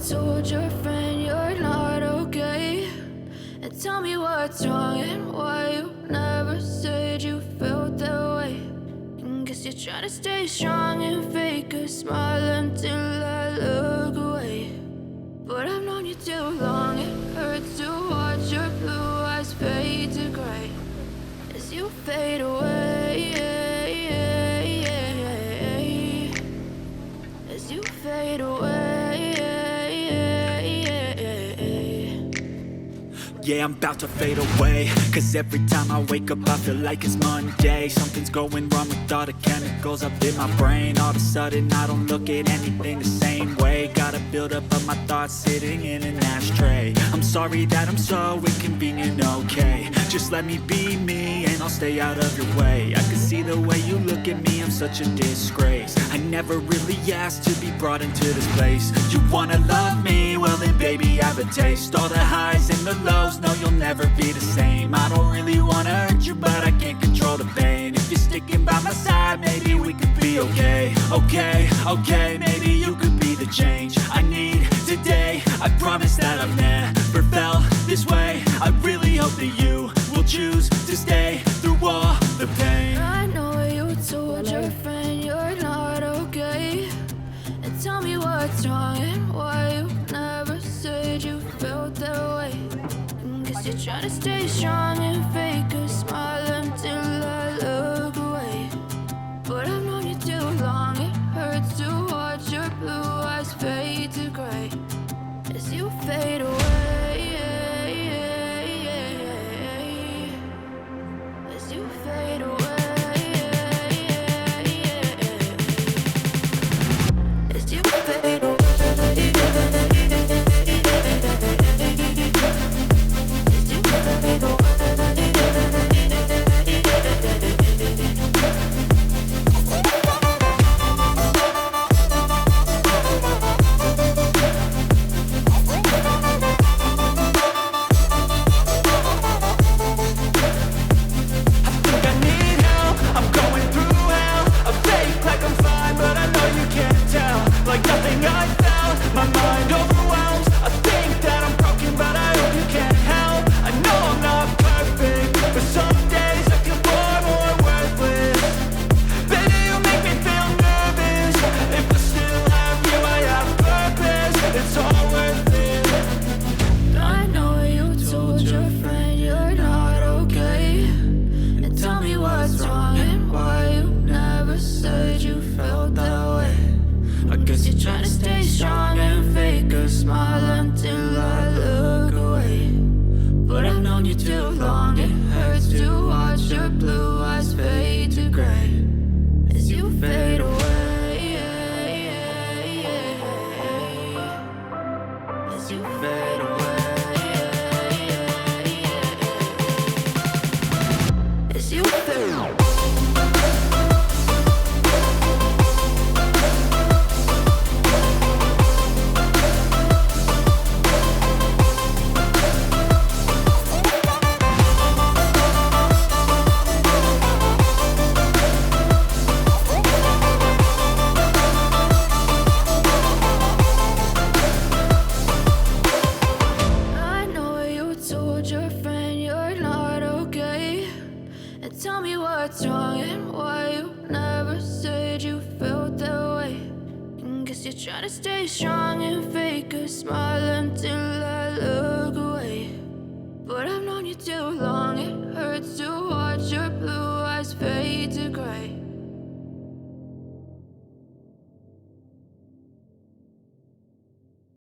told your friend you're not okay? And tell me what's wrong and why you never said you felt that way. And guess you're trying to stay strong and fake a smile until I look away. But I've known you too long, it hurts to watch your blue eyes fade to gray as you fade away, as you fade away. Yeah, I'm about to fade away, cause every time I wake up I feel like it's Monday. Something's going wrong with all the chemicals up in my brain. All of a sudden I don't look at anything the same way. Gotta build up of my thoughts sitting in an ashtray. I'm sorry that I'm so inconvenient, okay? Just let me be me and I'll stay out of your way. I can see the way you look at me, I'm such a disgrace. I never really asked to be brought into this place. You wanna love me? Well then baby, have a taste. All the highs and the lows, no, you'll never be the same. I don't really wanna hurt you, but I can't control the pain. If you're sticking by my side, maybe we could be okay. Okay, maybe you could be the change I need today. I promise that I've never felt this way. I really hope that you will choose to stay through all the pain. I know you told your friend you're not okay. And tell me what's wrong and why you never said you felt that way. Guess you're trying to stay strong and fake a smile until I look away. But I've known you too long, it hurts to watch your blue eyes fade to gray as you fade away, as you fade away, as you fade away. You're trying to stay strong and fake a smile until I look away. But I've known you too long, it hurts to watch your blue eyes fade to gray as you fade away, as you fade away, as you fade away. Tell me what's wrong and why you never said you felt that way. And guess you're trying to stay strong and fake a smile until I look away. But I've known you too long, it hurts to watch your blue eyes fade to gray